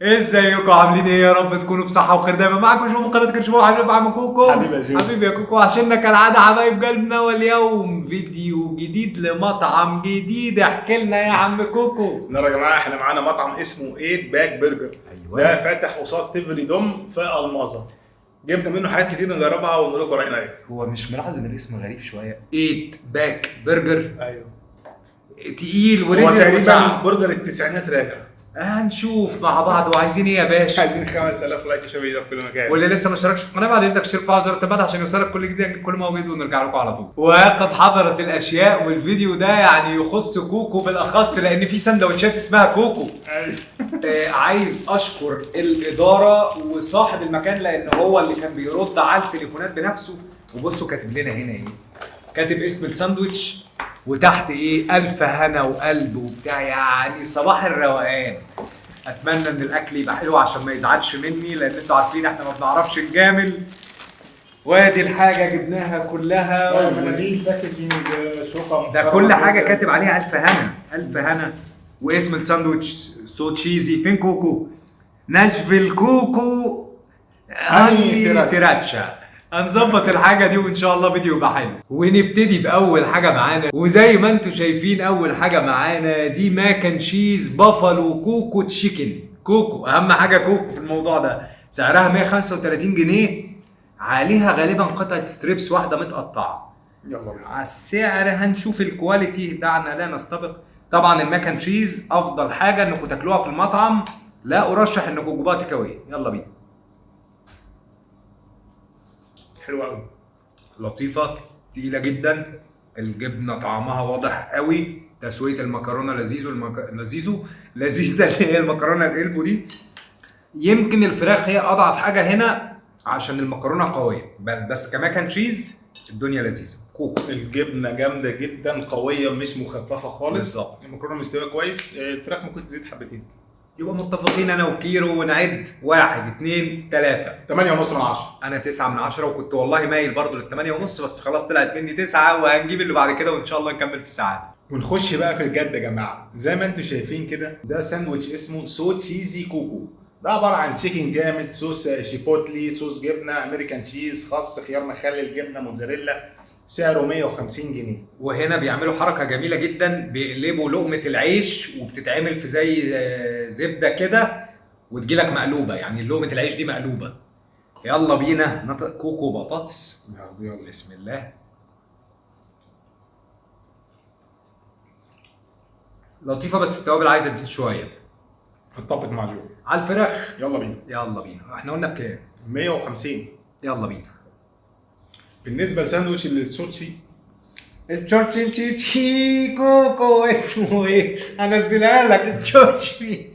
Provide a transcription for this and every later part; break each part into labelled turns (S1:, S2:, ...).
S1: ازيكم عاملين ايه؟ يا رب تكونوا بصحه وخير دايما. معاكم جو من قناه كرشمو، حبيب عم كوكو.
S2: حبيبي يا جو.
S1: حبيبي يا كوكو، عشاننا كالعاده حبايب قلبنا. واليوم فيديو جديد لمطعم جديد. احكي لنا يا عم كوكو.
S2: النهارده يا جماعه احنا معانا مطعم اسمه 8 باك برجر.
S1: أيوة.
S2: ده فاتح قصاد تيفلي دوم في الماظه. جبنا منه حاجات كتير نجربها ونقول لكم راينا ايه.
S1: هو مش ملاحظ ان الاسم غريب شويه؟ 8 باك برجر.
S2: ايوه،
S1: تقيل
S2: هو
S1: ورزق
S2: تقريبا
S1: وسع.
S2: برجر التسعينات راجع.
S1: هنشوف مع بعض. وعايزين ايه يا باشا؟
S2: عايزين 5000 لايك وشير فيديو في كل مكان.
S1: واللي لسه ما اشتركش في القناه بعد اذنك اشترك في زر التنبيهات عشان يوصلك كل جديد، نجيب كل ما هو جديد ونرجع لكم على طول. وقد حضرت الاشياء، والفيديو ده يعني يخص كوكو بالاخص لان في سندوتشات اسمها كوكو.
S2: ايوه،
S1: عايز اشكر الاداره وصاحب المكان لان هو اللي كان بيرد على التليفونات بنفسه. وبصوا كاتب لنا هنا ايه؟ كاتب اسم الساندوتش وتحت ايه؟ الف هنا وقلب وبتاع، يعني صباح الروقان. اتمنى ان الاكل يبقى حلو عشان ما يزعلش مني، لان انتوا عارفين احنا ما بنعرفش نجامل. وادي الحاجه جبناها كلها
S2: مناديل باكجينج شوكه
S1: ده كل حاجه كاتب عليها الف هنا الف هنا. واسم الساندوتش سو تشيزي. فين كوكو؟ ناشفيل كوكو هاني سيراتشا. هنظبط الحاجه دي وان شاء الله فيديو يبقى حلو. ونبتدي باول حاجه معانا، وزي ما انتم شايفين اول حاجه معانا دي ماكن تشيز بافالو كوكو تشيكن. كوكو اهم حاجه، كوكو في الموضوع ده. سعرها 135 جنيه. عليها غالبا قطعه ستريبس واحده متقطعه.
S2: يلا بينا.
S1: على السعر هنشوف الكواليتي، دعنا لا نستبق. طبعا الماكن تشيز افضل حاجه انكم تاكلوها في المطعم، لا ارشح انكم تجيبوها تيك اواي. يلا بينا.
S2: حلوه قوي،
S1: لطيفه، تقيله جدا. الجبنه طعمها واضح قوي. تسويه المكرونه لذيذه. لذيذه اللي هي المكرونه القلبو دي. يمكن الفراخ هي اضعف حاجه هنا عشان المكرونه قويه، بس كماكن تشيز الدنيا لذيذه. كوكو
S2: الجبنه جامده جدا، قويه مش مخففه خالص.
S1: بالظبط.
S2: المكرونه مستويه كويس، الفراخ ممكن تزيد حبتين.
S1: يبقى متفقين انا وكيرو ونعد 1 2 3.
S2: 8.5 من 10.
S1: انا 9 من 10، وكنت والله مايل برضه لل 8.5 بس خلاص طلعت مني 9، وهنجيب اللي بعد كده وان شاء الله نكمل في السعاده.
S2: ونخش بقى في الجد يا جماعه. زي ما انتم شايفين كده، ده ساندوتش اسمه سو تشيزي كوكو. ده عباره عن تشيكن جامد، صوص شيبوتلي، صوص جبنه امريكان تشيز، خس، خيار مخلل، جبنه موتزاريلا. سعره 150 جنيه.
S1: وهنا بيعملوا حركه جميله جدا، بيقلبوا لقمه العيش وبتتعمل في زي زبده كده وتجيلك مقلوبه، يعني لقمه العيش دي مقلوبه. يلا بينا نطق كوكو بطاطس.
S2: يلا.
S1: بسم الله. لطيفه بس التوابل عايزه تزيد شويه.
S2: اتفق مع جو.
S1: على الفراخ.
S2: يلا بينا.
S1: يلا بينا. احنا قلنا بكام؟
S2: 150.
S1: يلا بينا.
S2: بالنسبه لساندوتش السوتشي،
S1: التشورشي كوكو اسمه ايه؟ هنزلها لك التشورشي.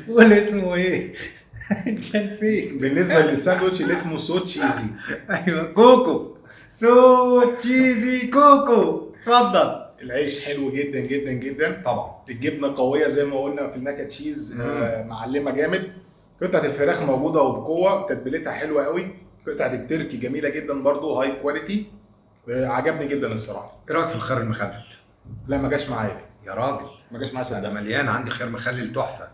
S1: قول اسمه ايه؟ انت نسيت.
S2: بالنسبه للساندوتش اللي اسمه سو تشيزي،
S1: ايوه كوكو. سو تشيزي كوكو. اتفضل.
S2: العيش حلو جدا جدا جدا.
S1: طبعا.
S2: الجبنه قويه زي ما قلنا في الماكا تشيز، معلمه جامد. قطعه الفراخ موجوده وبقوه، تتبيلتها حلوه قوي. قطعه التركي جميله جدا برضو، هاي كواليتي. عجبني جدا الصراحه.
S1: ايه رايك في الخيار المخلل؟
S2: لا ما جاش معايا.
S1: يا راجل
S2: ما جاش معايا
S1: ده
S2: صدق.
S1: مليان. عندي خيار مخلل تحفه.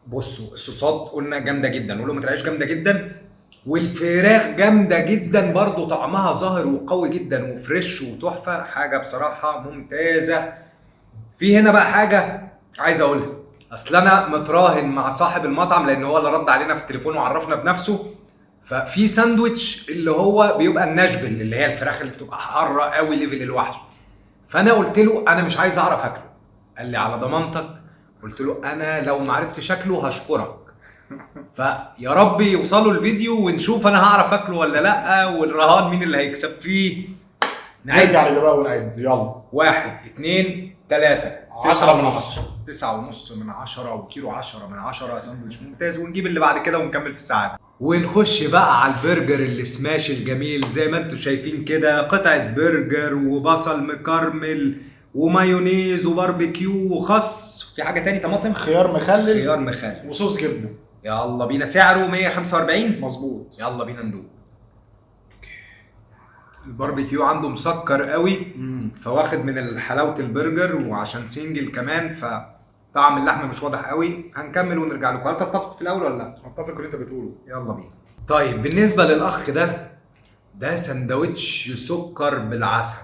S1: بصوا الصوصات قلنا جامده جدا، ولقمه العيش جامده جدا، والفراخ جامده جدا برضو. طعمها ظاهر وقوي جدا وفريش وتحفه. حاجه بصراحه ممتازه. في هنا بقى حاجه عايز اقولها. اصل انا متراهن مع صاحب المطعم لان هو اللي رد علينا في التليفون وعرفنا بنفسه. ففي ساندوتش اللي هو بيبقى الناشفيل، اللي هي الفراخ اللي بتبقى حاره قوي ليفل الوحش. فانا قلت له انا مش عايز اعرف اكله. قال لي على ضمانتك. قلت له انا لو ما عرفتش اكله هشكرك. فيا رب يوصلوا الفيديو ونشوف انا هعرف اكله ولا لا، والرهان مين اللي هيكسب فيه.
S2: نرجع لده بقى ونعد. يلا.
S1: 1 2 3.
S2: 10 من 10.
S1: 9.5 من 10 وكيلو 10 من 10. ساندوتش ممتاز. ونجيب اللي بعد كده ونكمل في السعاده. ونخش بقى على البرجر السماش الجميل. زي ما انتم شايفين كده، قطعه برجر وبصل مكرمل ومايونيز وباربيكيو وخس. في حاجه تاني؟ طماطم،
S2: خيار مخلل،
S1: خيار مخلل
S2: وصوص جبنه.
S1: يلا بينا. سعره 145.
S2: مظبوط.
S1: يلا بينا ندوق. الباربيكيو عنده مسكر قوي، فواخد من حلاوه البرجر، وعشان سنجل كمان طعم اللحمه مش واضح قوي، هنكمل ونرجع لكم. هل تتفق في الاول ولا لا؟
S2: اتفق اللي انت بتقوله.
S1: يلا بينا. طيب بالنسبه للاخ ده سندوتش سكر بالعسل،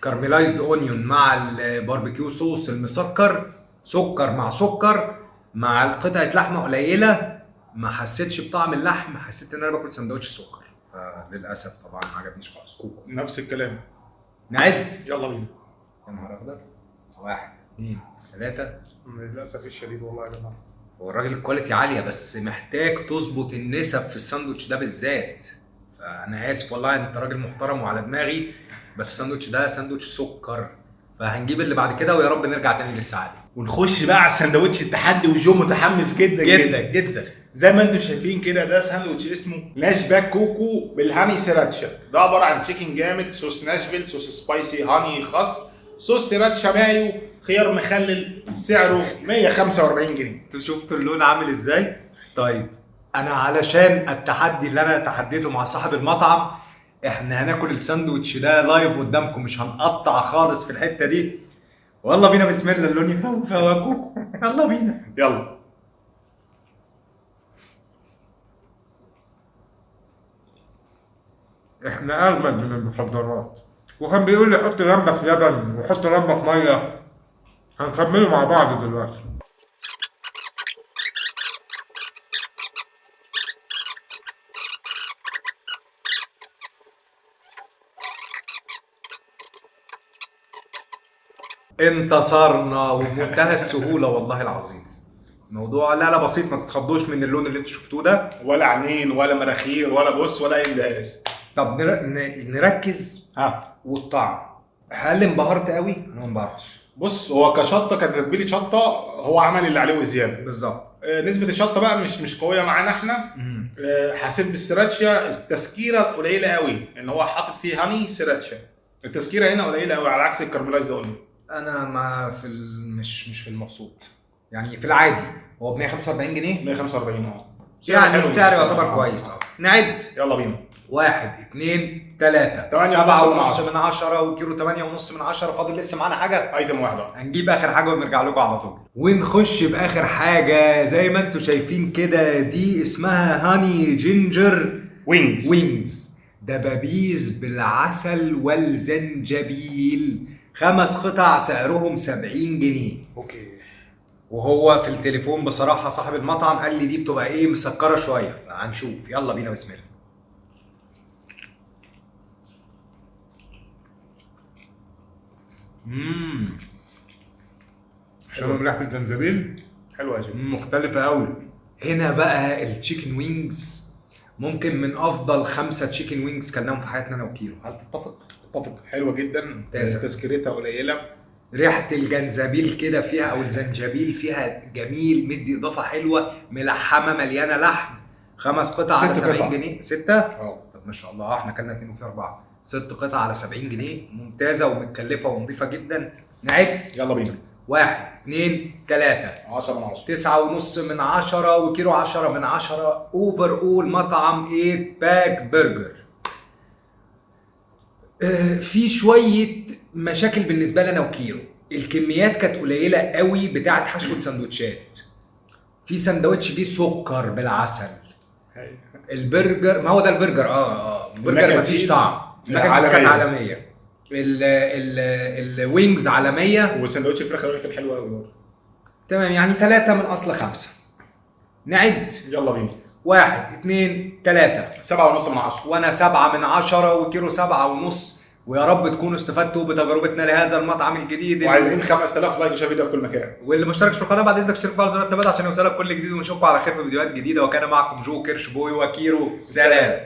S1: كارميلايزد اونيون مع الباربيكيو صوص المسكر، سكر مع سكر مع قطعه لحمه قليله. ما حسيتش بطعم اللحم، حسيت ان انا باكل سندوتش سكر، فللاسف طبعا ما عجبنيش خالص. كوكو
S2: نفس الكلام.
S1: نعد.
S2: يلا بينا.
S1: يا نهار اخضر. 1 2 3.
S2: للاسف الشديد والله يا جماعه.
S1: هو الراجل الكواليتي عاليه، بس محتاج تظبط النسب في الساندوتش ده بالذات. فانا اسف والله، انت راجل محترم وعلى دماغي، بس الساندوتش ده ساندوتش سكر. فهنجيب اللي بعد كده ويا رب نرجع تاني للسعاده.
S2: ونخش بقى على الساندوتش التحدي، وجو متحمس جدا
S1: جدا جدا.
S2: زي ما انتم شايفين كده، ده ساندوتش اسمه ناشباك كوكو بالهاني سيراتشا. ده عباره عن تشيكن جامد، صوص ناشفيل، صوص سبايسي هاني خاص، صوص سيراتشا مايو، خيار مخلل، سعره 145 جنيه.
S1: انتوا شفتوا اللون عامل ازاي؟ طيب انا علشان التحدي اللي انا تحديته مع صاحب المطعم، احنا هناكل الساندوتش ده لايف قدامكم، مش هنقطع خالص في الحته دي. والله بينا، بسم الله. اللون يخوف يا كوكو. يلا بينا.
S2: يلا.
S3: احنا اجمد من المخدرات. وكان بيقول لي حط جنبك لبن وحط جنبك ميه. هنكمله مع بعض دلوقتي.
S1: انتصرنا وبمنتهى السهوله والله العظيم. الموضوع لا بسيط، ما تتخضوش من اللون اللي انتوا شفتوه ده.
S2: ولا عينين ولا مراخير ولا بص ولا اي اندهاش.
S1: طب نركز
S2: ها،
S1: والطعم. هل انبهرت قوي؟ انا ما انبهرتش.
S2: بص، هو كشطه كتتبيله شطه هو عمل اللي عليه وزياده.
S1: بالظبط.
S2: نسبه الشطه بقى مش قويه معانا احنا. حسيت بالسراتشا التسكيره قليله قوي، ان هو حاطط فيه هاني سراتشا. التسكيره هنا قليله قوي على عكس الكارملايز ده.
S1: انا ما في مش في المبسوط، يعني في العادي. هو ب 145 جنيه
S2: 145
S1: يعني السعر يعتبر كويس.
S2: نعد. يلا بينا.
S1: 1 2 3 7.5 من 10 وكيلو 8.5 من 10. فاضل لسه معانا حاجه،
S2: ايتم واحده.
S1: هنجيب اخر حاجه ونرجع لكم على طول. ونخش باخر حاجه زي ما انتم شايفين كده، دي اسمها هاني جينجر وينجز. دبابيس بالعسل والزنجبيل، 5 قطع سعرهم 70 جنيه.
S2: اوكي.
S1: وهو في التليفون بصراحه صاحب المطعم قال لي دي بتبقى ايه، مسكره شويه، فهنشوف. يلا بينا، بسم الله.
S3: شرب ريحه الجنزبيل
S2: حلوه يا جماعه،
S1: مختلفه قوي. هنا بقى التشيكن وينجز ممكن من افضل 5 تشيكن وينجز كلناهم في حياتنا انا وكيلو. هل تتفق؟
S2: اتفق. حلوه جدا، تذكرتها قليله.
S1: ريحه الجنزبيل كده فيها او الزنجبيل فيها جميل، مدي اضافه حلوه، ملحمه مليانه لحم. 5 قطع على 70 جنيه. 6؟ طب ما شاء الله، احنا كلنا 2 وفي 4. 6 قطع على 70 جنيه، ممتازه ومتكلفه ونظيفه جدا. نعد.
S2: يلا بينا.
S1: 1 2 3
S2: 10 من 10
S1: 9.5 من 10 وكيلو 10 من 10. اوفر اول مطعم 8 باك برجر. في شويه مشاكل بالنسبه لنا وكيلو. الكميات كانت قليله قوي بتاعه حشوه سندوتشات. في سندوتش فيه سكر بالعسل. البرجر، ما هو ده البرجر. البرجر مفيش طعم. الماكن كانت عالميه. الوينجز عالميه.
S2: وسندوتش الفراخ كان حلو قوي.
S1: تمام، يعني 3 من اصل 5. نعد.
S2: يلا بينا.
S1: 1 2 3
S2: 7.5 من 10
S1: وانا 7 من 10 وكيلو 7.5. ويا رب تكونوا استفدتوا بتجربتنا لهذا المطعم الجديد.
S2: وعايزين 5000 لايك وشير فيديو في كل مكان.
S1: واللي مشتركش في القناه بعد اذنك اشترك في زر التنبيهات عشان يوصلك كل جديد. ونشوفكم على خير في فيديوهات جديده. وكان معكم جو كيرش بوي وكيرو. سلام.